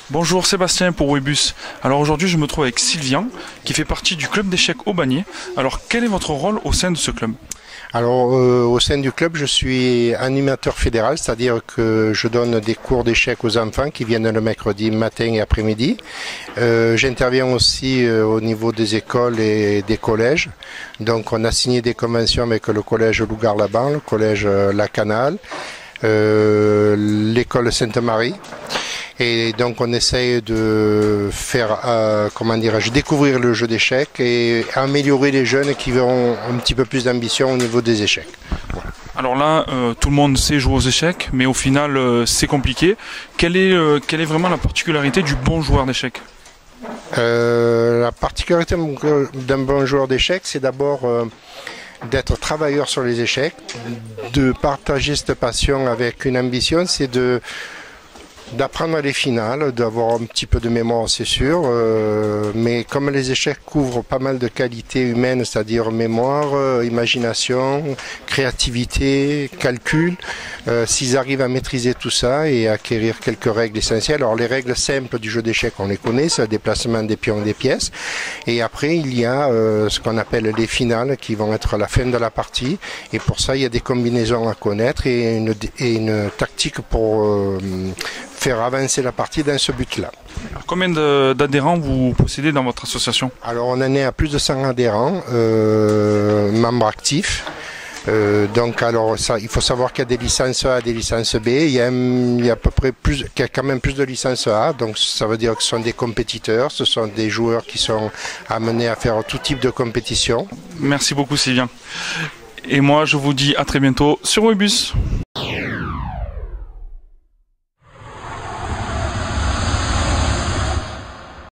Bonjour Sébastien pour Webus. Alors aujourd'hui je me trouve avec Sylvian qui fait partie du club d'échecs Aubagné. Alors quel est votre rôle au sein de ce club? Alors, au sein du club, je suis animateur fédéral, c'est-à-dire que je donne des cours d'échecs aux enfants qui viennent le mercredi matin et après-midi. J'interviens aussi au niveau des écoles et des collèges. Donc, on a signé des conventions avec le collège Lougar-Laban, le collège La Canale, l'école Sainte-Marie. Et donc on essaye de faire, découvrir le jeu d'échecs et améliorer les jeunes qui ont un petit peu plus d'ambition au niveau des échecs. Voilà. Alors là, tout le monde sait jouer aux échecs, mais au final c'est compliqué. Quelle est vraiment la particularité du bon joueur d'échecs? La particularité d'un bon joueur d'échecs, c'est d'abord d'être travailleur sur les échecs, de partager cette passion avec une ambition, c'est d'apprendre les finales, d'avoir un petit peu de mémoire, c'est sûr, mais comme les échecs couvrent pas mal de qualités humaines, c'est-à-dire mémoire, imagination, créativité, calcul, s'ils arrivent à maîtriser tout ça et acquérir quelques règles essentielles. Alors les règles simples du jeu d'échecs, on les connaît, c'est le déplacement des pions et des pièces, et après il y a ce qu'on appelle les finales qui vont être la fin de la partie, et pour ça il y a des combinaisons à connaître et une tactique pour faire avancer la partie dans ce but-là. Combien d'adhérents vous possédez dans votre association? Alors on en est à plus de 100 adhérents, membres actifs. Il faut savoir qu'il y a des licences A, des licences B. Il y a à peu près quand même plus de licences A. Donc ça veut dire que ce sont des compétiteurs, ce sont des joueurs qui sont amenés à faire tout type de compétition. Merci beaucoup Sylvain. Et moi je vous dis à très bientôt sur Webus.